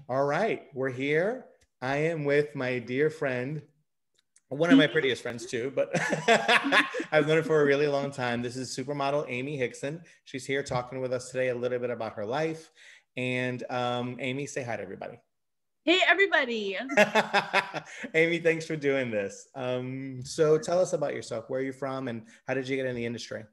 All right, we're here. I am with my dear friend, one of my prettiest friends too, but I've known her for a really long time. This is supermodel Amy Hixson. She's here talking with us today a little bit about her life. And Amy, say hi to everybody. Hey, everybody. Amy, thanks for doing this. So tell us about yourself. Where are you from and how did you get in the industry?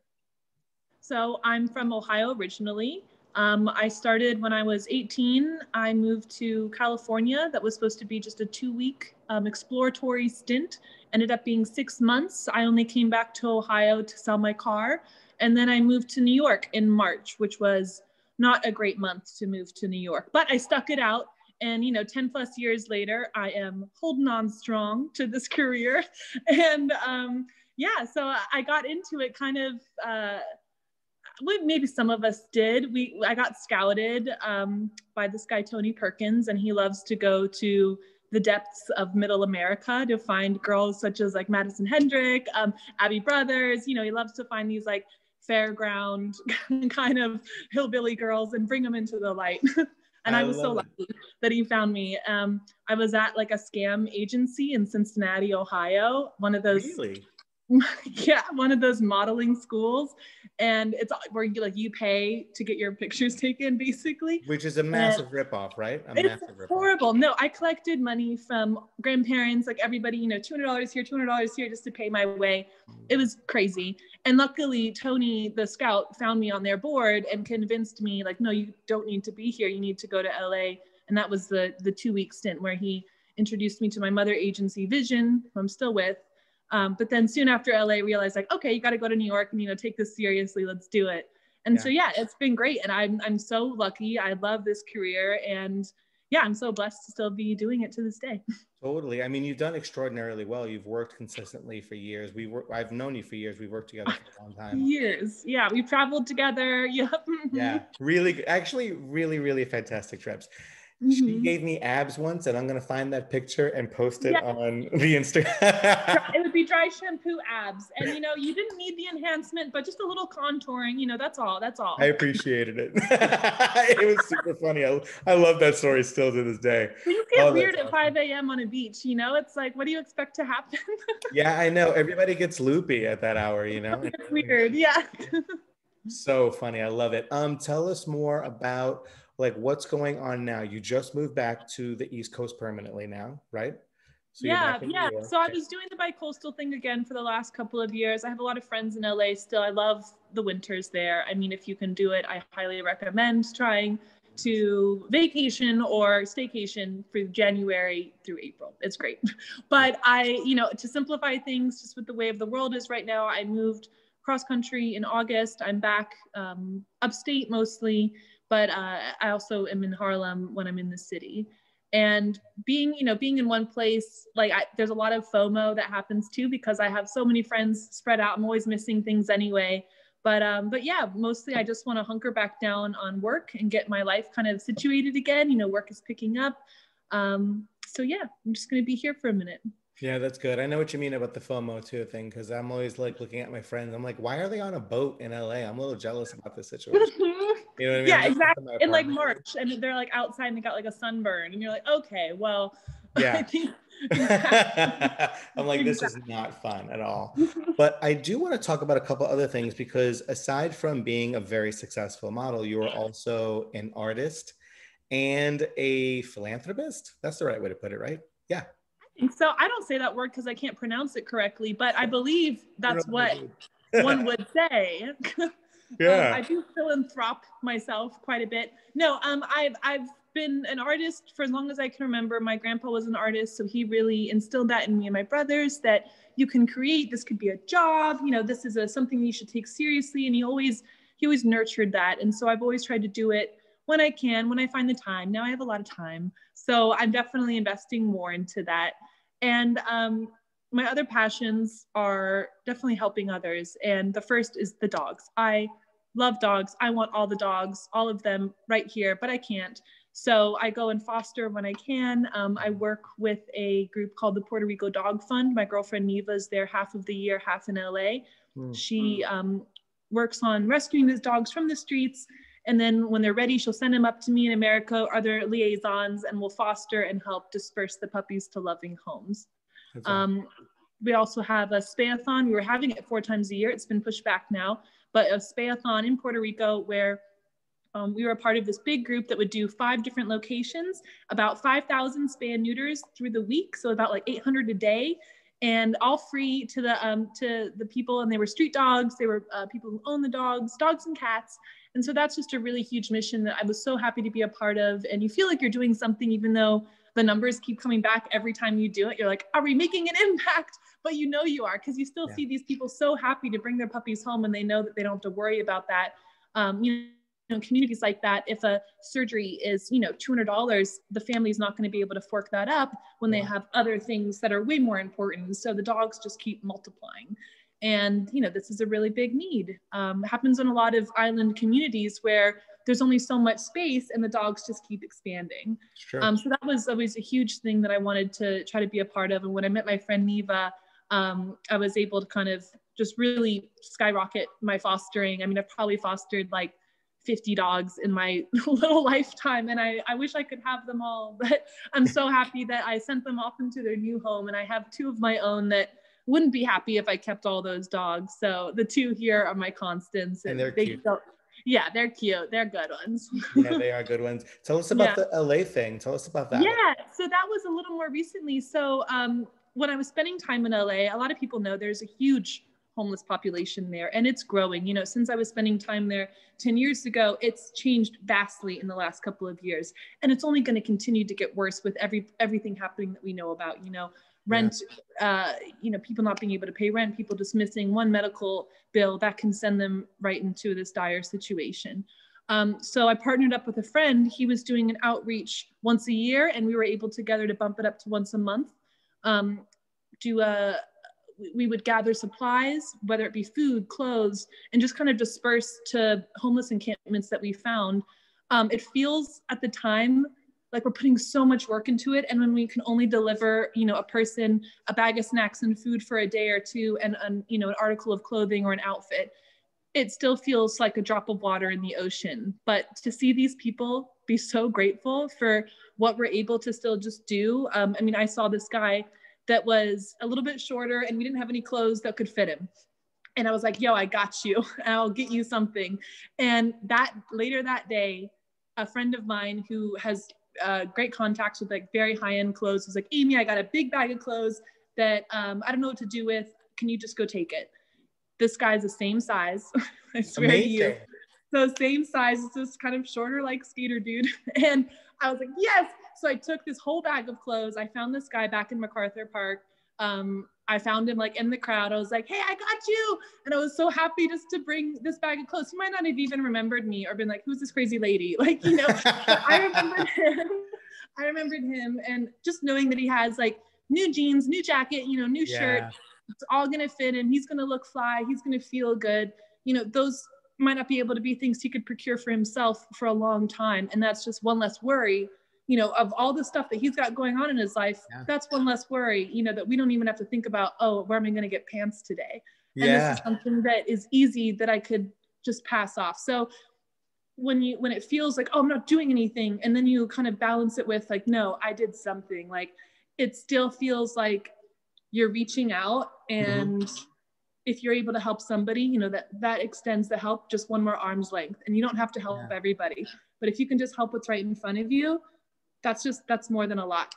So I'm from Ohio originally. I started when I was 18. I moved to California. That was supposed to be just a 2-week exploratory stint. Ended up being 6 months. I only came back to Ohio to sell my car. And then I moved to New York in March, which was not a great month to move to New York, but I stuck it out. And, 10 plus years later, I am holding on strong to this career. And yeah, so I got into it kind of, maybe some of us did. I got scouted by this guy, Tony Perkins, and he loves to go to the depths of middle America to find girls such as like Madison Hendrick, Abby Brothers. He loves to find these like fairground kind of hillbilly girls and bring them into the light. And I was so lucky that he found me. I was at like a scam agency in Cincinnati, Ohio, one of those. Really? Yeah, one of those modeling schools, and it's where you pay to get your pictures taken, basically. Which is a massive ripoff, right? It's horrible. No, I collected money from grandparents, like everybody, $200 here, $200 here, just to pay my way. It was crazy. And luckily, Tony, the scout, found me on their board and convinced me, like, no, you don't need to be here. You need to go to LA. And that was the 2-week stint where he introduced me to my mother agency, Vision, who I'm still with. But then soon after LA realized like, okay, you got to go to New York and, take this seriously. Let's do it. And so, yeah, it's been great. And I'm so lucky. I love this career. And yeah, I'm so blessed to still be doing it to this day. Totally. I mean, you've done extraordinarily well. You've worked consistently for years. I've known you for years. We've worked together for a long time. Years. Yeah. We've traveled together. Yep. Yeah. Really, actually, really, really fantastic trips. She gave me abs once, and I'm going to find that picture and post it on the Instagram. It would be dry shampoo abs. And, you didn't need the enhancement, but just a little contouring, that's all. That's all. I appreciated it. It was super funny. I love that story still to this day. Things get weird at 5 a.m. on a beach, It's like, what do you expect to happen? Yeah, I know. Everybody gets loopy at that hour, It's weird. Yeah. So funny. I love it. Tell us more about like what's going on now. You just moved back to the East Coast permanently now, right? So yeah. So I was doing the bi-coastal thing again for the last couple of years. I have a lot of friends in LA still. I love the winters there. I mean, if you can do it, I highly recommend trying to vacation or staycation for January through April. It's great. But to simplify things, just with the way of the world is right now, I moved cross country in August. I'm back upstate mostly, but I also am in Harlem when I'm in the city. And being in one place, there's a lot of FOMO that happens too, because I have so many friends spread out. I'm always missing things anyway. But yeah, mostly I just want to hunker back down on work and get my life kind of situated again. Work is picking up. So yeah, I'm just going to be here for a minute. Yeah, that's good. I know what you mean about the FOMO too thing, because I'm always like looking at my friends. I'm like, why are they on a boat in LA? I'm a little jealous about this situation. You know what I mean? Yeah, exactly. In like March, and they're like outside and they got like a sunburn, and you're like, okay, well, yeah. I'm like, this is not fun at all. But I do want to talk about a couple other things, because aside from being a very successful model, you are also an artist and a philanthropist. That's the right way to put it, right? Yeah. So I don't say that word because I can't pronounce it correctly, but I believe that's what one would say. Yeah. I do philanthrop myself quite a bit. No, I've been an artist for as long as I can remember. My grandpa was an artist, so he really instilled that in me and my brothers, that you can create, this could be a job, this is something you should take seriously. And he always nurtured that. And so I've always tried to do it when I can, when I find the time. Now I have a lot of time, so I'm definitely investing more into that. And my other passions are definitely helping others. And the first is the dogs. I love dogs. I want all the dogs, all of them right here, but I can't. So I go and foster when I can. I work with a group called the Puerto Rico Dog Fund. My girlfriend Neva is there half of the year, half in LA. She works on rescuing these dogs from the streets And then when they're ready, she'll send them up to me in America, other liaisons, and we'll foster and help disperse the puppies to loving homes. We also have a spayathon. We were having it 4 times a year. It's been pushed back now, but a spayathon in Puerto Rico where we were a part of this big group that would do 5 different locations, about 5,000 spay and neuters through the week. So about like 800 a day, and all free to the people. And they were street dogs. They were people who own the dogs and cats. And so that's just a really huge mission that I was so happy to be a part of. And you feel like you're doing something, even though the numbers keep coming back every time you do it. You're like, are we making an impact? But you know you are, because you still see these people so happy to bring their puppies home, and they know that they don't have to worry about that. Communities like that, if a surgery is, $200, the family's not going to be able to fork that up when they have other things that are way more important. So the dogs just keep multiplying. And, this is a really big need. It happens in a lot of island communities where there's only so much space and the dogs just keep expanding. Sure. So that was always a huge thing that I wanted to try to be a part of. And when I met my friend Neva, I was able to kind of just really skyrocket my fostering. I mean, I've probably fostered like 50 dogs in my little lifetime, and I wish I could have them all, but I'm so happy that I sent them off into their new home, and I have 2 of my own that wouldn't be happy if I kept all those dogs. So the 2 here are my constants, and they're cute. Yeah, they're cute. They're good ones. Yeah, they are good ones. Tell us about the LA thing. Tell us about that. Yeah, so that was a little more recently. So when I was spending time in LA, a lot of people know there's a huge homeless population there, and it's growing. Since I was spending time there 10 years ago, it's changed vastly in the last couple of years, and it's only going to continue to get worse with everything happening that we know about. Rent, people not being able to pay rent, people just missing one medical bill that can send them right into this dire situation. So I partnered up with a friend. He was doing an outreach once a year, and we were able together to bump it up to once a month. We would gather supplies, whether it be food, clothes, and just kind of disperse to homeless encampments that we found. It feels at the time like we're putting so much work into it. And when we can only deliver, a person a bag of snacks and food for a day or 2, and an article of clothing or an outfit, it still feels like a drop of water in the ocean. But to see these people be so grateful for what we're able to still just do. I saw this guy that was a little bit shorter, and we didn't have any clothes that could fit him. And I was like, yo, I got you. I'll get you something. And later that day, a friend of mine who has great contacts with like very high-end clothes was like, Amy, I got a big bag of clothes that I don't know what to do with. Can you just go take it? This guy's the same size. I swear to you. So same size, it's this kind of shorter like skater dude. And I was like, yes. So I took this whole bag of clothes. I found this guy back in MacArthur Park. I found him like in the crowd. I was like, hey, I got you. And I was so happy just to bring this bag of clothes. He might not have even remembered me or been like, who's this crazy lady? Like, I remembered him. And just knowing that he has like new jeans, new jacket, new shirt, it's all going to fit him. He's going to look fly. He's going to feel good. Those might not be able to be things he could procure for himself for a long time. And that's just one less worry, of all the stuff that he's got going on in his life. That's one less worry, that we don't even have to think about, oh, where am I going to get pants today? And this is something that is easy that I could just pass off. So when it feels like, oh, I'm not doing anything, and then you kind of balance it with like, no, I did something, like it still feels like you're reaching out. And if you're able to help somebody, that extends the help just one more arm's length, and you don't have to help everybody, but if you can just help what's right in front of you, that's more than a lot.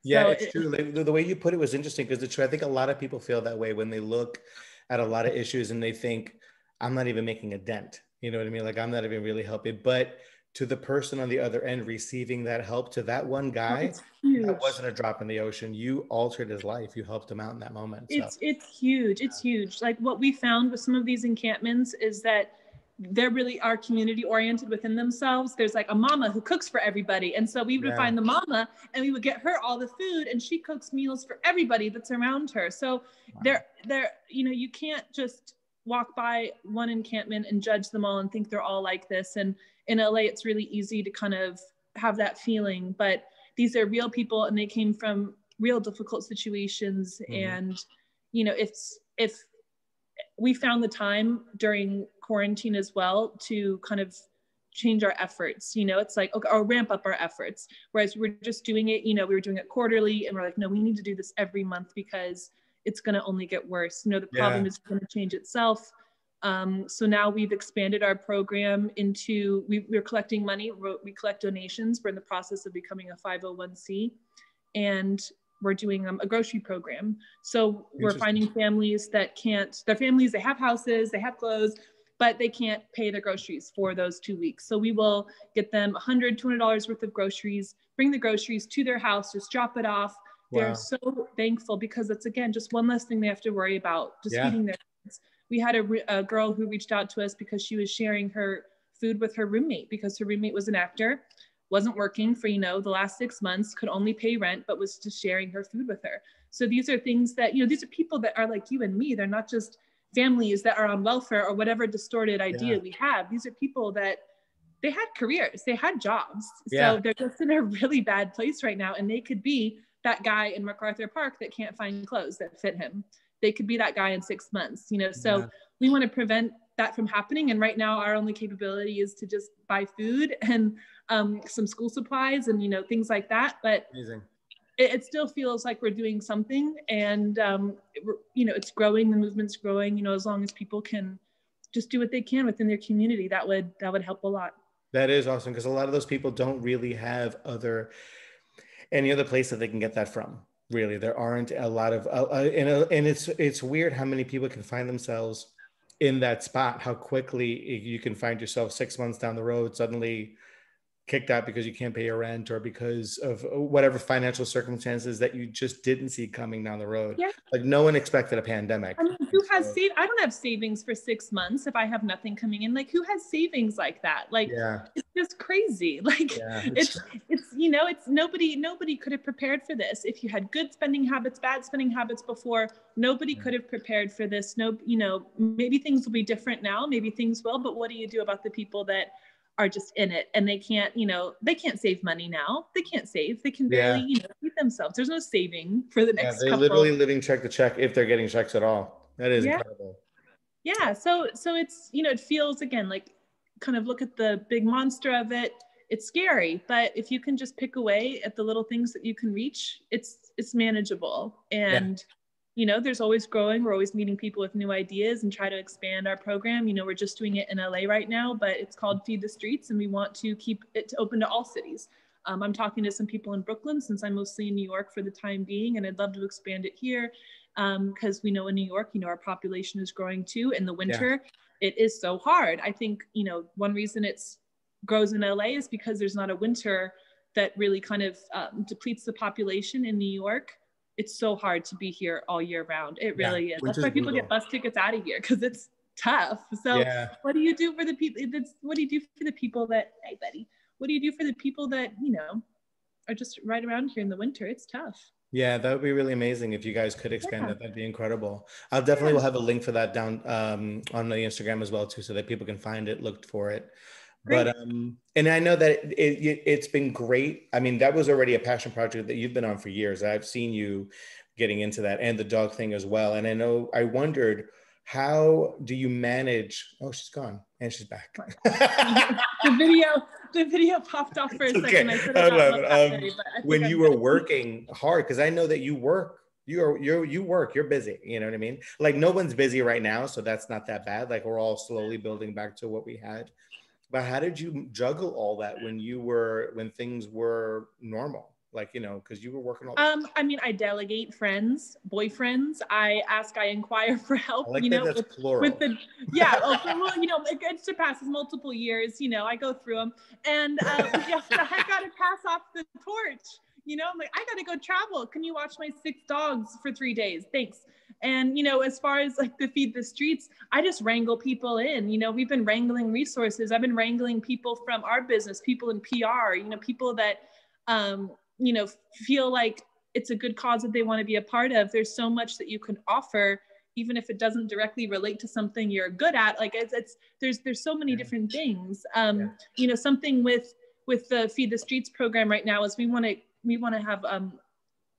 Yeah, so it's true. The way you put it was interesting, because it's true. I think a lot of people feel that way when they look at a lot of issues and they think, I'm not even making a dent. You know what I mean? Like, I'm not even really helping. But to the person on the other end receiving that help, to that one guy, that wasn't a drop in the ocean. You altered his life. You helped him out in that moment. It's huge. It's huge. Like what we found with some of these encampments is that they're really are community oriented within themselves. There's like a mama who cooks for everybody. And so we would find the mama and we would get her all the food, and she cooks meals for everybody that's around her. So they're, you can't just walk by one encampment and judge them all and think they're all like this. And in LA, it's really easy to kind of have that feeling, but these are real people, and they came from real difficult situations. And, if we found the time during quarantine as well to kind of change our efforts. You know, it's like, okay, or ramp up our efforts. Whereas we're just doing it, you know, we were doing it quarterly, and we're like, no, we need to do this every month because it's going to only get worse. You know, the problem is going to change itself. So now we've expanded our program into, we're collecting money. We collect donations. We're in the process of becoming a 501c, and we're doing a grocery program. So we're finding families that can't, their families, they have houses, they have clothes, but they can't pay their groceries for those 2 weeks. So we will get them $100, $200 worth of groceries, bring the groceries to their house, just drop it off. Wow. They're so thankful because it's, again, just one less thing they have to worry about, just feeding their kids. We had a girl who reached out to us because she was sharing her food with her roommate because her roommate was an actor, wasn't working for, you know, the last 6 months, could only pay rent, but was just sharing her food with her. So these are things that, you know, these are people that are like you and me. They're not just families that are on welfare or whatever distorted idea we have. These are people that they had careers, they had jobs. So they're just in a really bad place right now. And they could be that guy in MacArthur Park that can't find clothes that fit him. They could be that guy in 6 months, you know? So we want to prevent that from happening. And right now our only capability is to just buy food and some school supplies and, you know, things like that. But it still feels like we're doing something, and you know, it's growing, the movement's growing, you know, as long as people can just do what they can within their community, that would help a lot. That is awesome, because a lot of those people don't really have any other place that they can get that from. Really, there aren't a lot of, and it's weird how many people can find themselves in that spot, how quickly you can find yourself 6 months down the road, suddenly kicked out because you can't pay your rent or because of whatever financial circumstances that you just didn't see coming down the road. Yeah. Like no one expected a pandemic. I mean, who has saved? I don't have savings for 6 months if I have nothing coming in. Like who has savings like that? Like it's just crazy. Like it's you know, it's nobody could have prepared for this. If you had good spending habits, bad spending habits before, nobody could have prepared for this. No, you know, maybe things will be different now, maybe things will, but what do you do about the people that are just in it and they can't, you know, they can't save money now. They can't save. They can barely, you know, feed themselves. There's no saving for the next couple. They're literally living check to check if they're getting checks at all. That is incredible. Yeah. So it's, you know, it feels again, like kind of look at the big monster of it. It's scary, but if you can just pick away at the little things that you can reach, it's manageable. And you know, there's always growing. We're always meeting people with new ideas and try to expand our program. You know, we're just doing it in LA right now, but it's called Feed the Streets, and we want to keep it open to all cities. I'm talking to some people in Brooklyn since I'm mostly in New York for the time being, and I'd love to expand it here because we know in New York, you know, our population is growing too. In the winter, it is so hard. I think, you know, one reason it's grows in LA is because there's not a winter that really kind of depletes the population in New York. It's so hard to be here all year round. It really is. That's why people get bus tickets out of here, because it's tough. So what do you do for the people? What do you do for the people that, hey buddy, what do you do for the people that, you know, are just right around here in the winter? It's tough. Yeah, that would be really amazing if you guys could expand that. That'd be incredible. I'll definitely will have a link for that down on the Instagram as well too, so that people can find it, look for it. Great. But and I know that it's been great. I mean, that was already a passion project that you've been on for years. I've seen you getting into that and the dog thing as well. And I wondered, how do you manage? Oh, she's gone and she's back. the video popped off for a second. I could have gotten but when you were working hard, because I know that you work. You work, you're busy, you know what I mean? Like no one's busy right now, so that's not that bad. Like we're all slowly building back to what we had. But how did you juggle all that when things were normal? Like, you know, because you were working all the time. I mean, I delegate boyfriends. I inquire for help. I like you know, that's plural. With the well, you know, it surpasses multiple years. You know, I go through them, and I got to pass off the torch. You know, I'm like, I got to go travel. Can you watch my 6 dogs for 3 days? Thanks. And, you know, as far as like the Feed the Streets, I just wrangle people in. You know, we've been wrangling resources. I've been wrangling people from our business, people in PR, you know, people that, you know, feel like it's a good cause that they want to be a part of. There's so much that you can offer, even if it doesn't directly relate to something you're good at. Like there's so many different things. You know, something with the Feed the Streets program right now is we want to have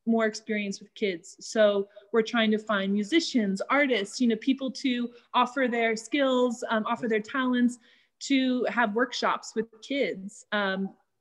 more experience with kids. So we're trying to find musicians, artists, you know, people to offer their skills, offer their talents to have workshops with kids.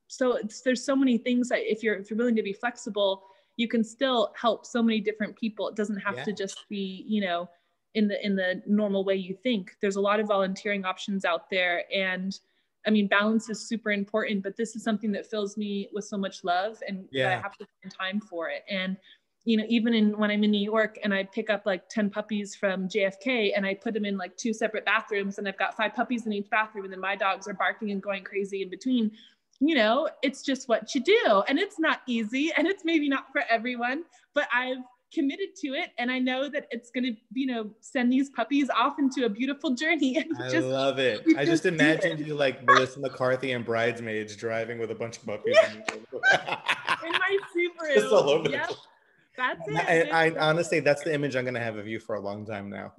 So there's so many things that if you're willing to be flexible, you can still help so many different people. It doesn't have to just be, you know, in the normal way you think. There's a lot of volunteering options out there. And I mean, balance is super important, but this is something that fills me with so much love, and that I have to find time for it. And, you know, even when I'm in New York and I pick up like 10 puppies from JFK and I put them in like 2 separate bathrooms, and I've got 5 puppies in each bathroom, and then my dogs are barking and going crazy in between, you know, it's just what you do. And it's not easy, and it's maybe not for everyone, but I've committed to it. And I know that it's going to, you know, send these puppies off into a beautiful journey. And I love it. I just imagined you like Melissa McCarthy and Bridesmaids driving with a bunch of puppies. In my Subaru. Just all over the place. That's it. I honestly, that's the image I'm going to have of you for a long time now.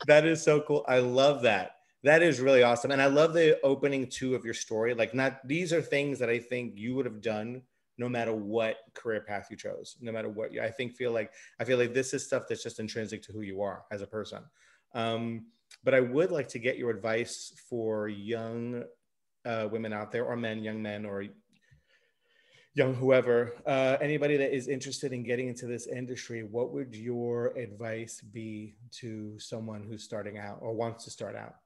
That is so cool. I love that. That is really awesome. And I love the opening too of your story. Like, these are things that I think you would have done no matter what career path you chose, no matter what I feel like this is stuff that's just intrinsic to who you are as a person. But I would like to get your advice for young women out there, or men, young men, or young whoever, anybody that is interested in getting into this industry. What would your advice be to someone who's starting out or wants to start out?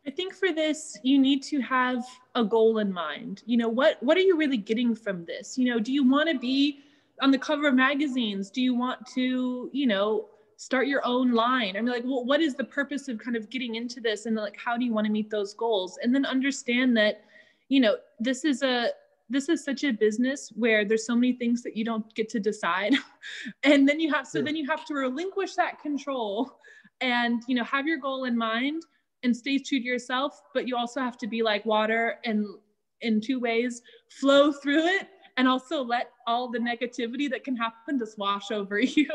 I think for this, you need to have a goal in mind. You know, what are you really getting from this? You know, do you want to be on the cover of magazines? Do you want to, you know, start your own line? I mean, like, well, what is the purpose of kind of getting into this? And like, how do you want to meet those goals? And then understand that, you know, this is such a business where there's so many things that you don't get to decide. And then you have to relinquish that control and, you know, have your goal in mind and stay true to yourself. But you also have to be like water, and in 2 ways, flow through it, and also let all the negativity that can happen just wash over you.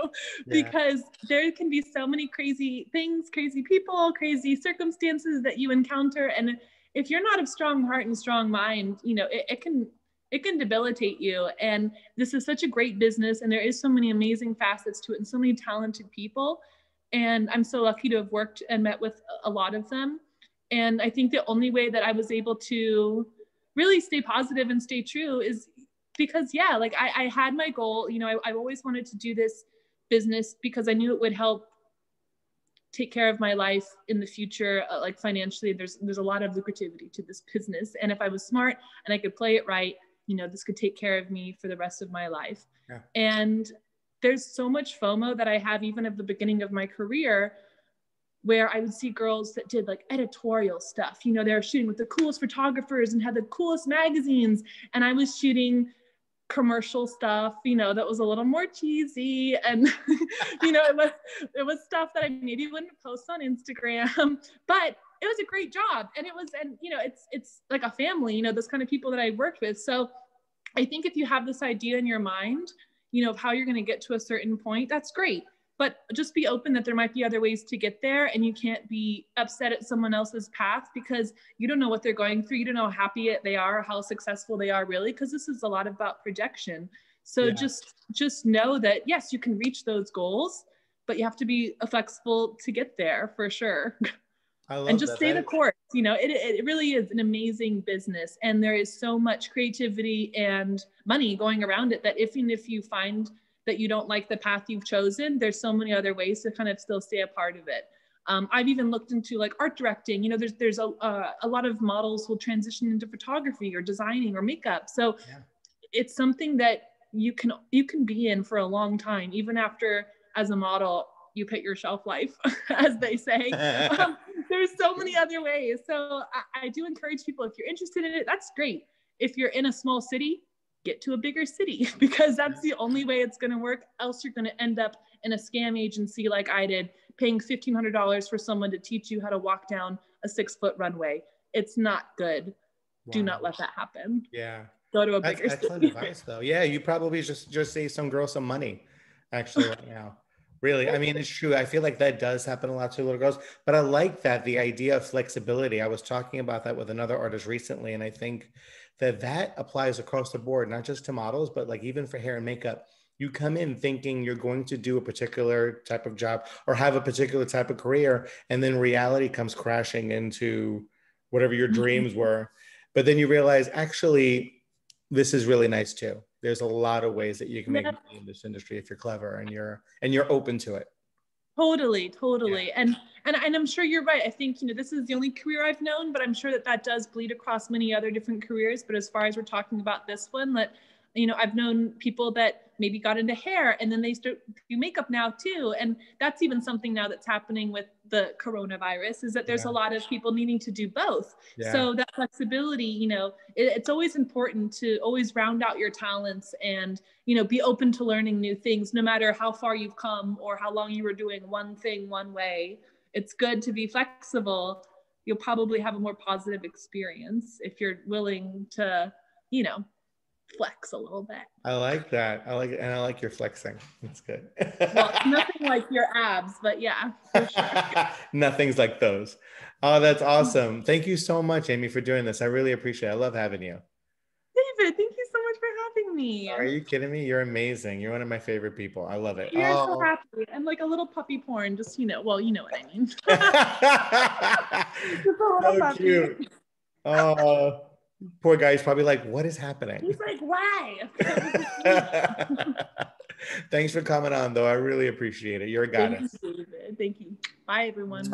Because there can be so many crazy things, crazy people, crazy circumstances that you encounter. And if you're not of strong heart and strong mind, you know, it can debilitate you. And this is such a great business, and there is so many amazing facets to it and so many talented people. And I'm so lucky to have worked and met with a lot of them. And I think the only way that I was able to really stay positive and stay true is because, like I had my goal. You know, I always wanted to do this business because I knew it would help take care of my life in the future. Like financially, there's a lot of lucrativity to this business. And if I was smart and I could play it right, you know, this could take care of me for the rest of my life. And there's so much FOMO that I have even at the beginning of my career, where I would see girls that did like editorial stuff. You know, they're shooting with the coolest photographers and had the coolest magazines. And I was shooting commercial stuff, you know, that was a little more cheesy. And, you know, it was stuff that I maybe wouldn't post on Instagram, but it was a great job. And you know, it's like a family, you know, those kind of people that I worked with. So I think if you have this idea in your mind, you know, of how you're going to get to a certain point, that's great. But just be open that there might be other ways to get there, and you can't be upset at someone else's path because you don't know what they're going through. You don't know how happy they are, how successful they are really, because this is a lot about projection. So just know that, yes, you can reach those goals, but you have to be flexible to get there for sure. And just stay the course. You know, it really is an amazing business, and there is so much creativity and money going around it that even if you find that you don't like the path you've chosen, there's so many other ways to kind of still stay a part of it. I've even looked into like art directing. You know, there's a lot of models will transition into photography or designing or makeup. So it's something that you can be in for a long time, even after as a model you hit your shelf life, as they say. There's so many other ways. So I do encourage people, if you're interested in it, that's great. If you're in a small city, get to a bigger city, because that's the only way it's going to work. Else you're going to end up in a scam agency like I did, paying $1,500 for someone to teach you how to walk down a 6-foot runway. It's not good. Wow. Do not let that happen. Go to a bigger city. Excellent advice though. You probably just save some girl some money actually right now. Really, I mean, it's true. I feel like that does happen a lot to little girls, but I like that, the idea of flexibility. I was talking about that with another artist recently, and I think that applies across the board, not just to models, but like even for hair and makeup. you come in thinking you're going to do a particular type of job or have a particular type of career, and then reality comes crashing into whatever your dreams were. But then you realize, actually, this is really nice too. There's a lot of ways that you can make Yeah. money in this industry if you're clever and you're open to it. Totally. Yeah. And I'm sure you're right. I think, this is the only career I've known, but I'm sure that does bleed across many other different careers. But as far as we're talking about this one, that, I've known people that maybe got into hair and then they start do makeup now too. And that's even something now that's happening with the coronavirus, is that there's a lot of people needing to do both. Yeah. So that flexibility, it's always important to always round out your talents and, be open to learning new things, no matter how far you've come or how long you were doing one thing one way. It's good to be flexible. You'll probably have a more positive experience if you're willing to, flex a little bit. I like that. I like it. And I like your flexing. It's good. Well, nothing like your abs, but yeah, for sure. Nothing's like those. Oh, that's awesome. Thank you so much, Amy, for doing this. I really appreciate it. I love having you. David, thank you so much for having me. Are you kidding me? You're amazing. You're one of my favorite people. I love it. You're so happy. And like a little puppy porn, just, well, you know what I mean. Just a little So puppy. cute. Oh, poor guy. He's probably like, what is happening? He's like, why? Thanks for coming on, though. I really appreciate it. You're a goddess. Thank you, David. Thank you. Bye, everyone.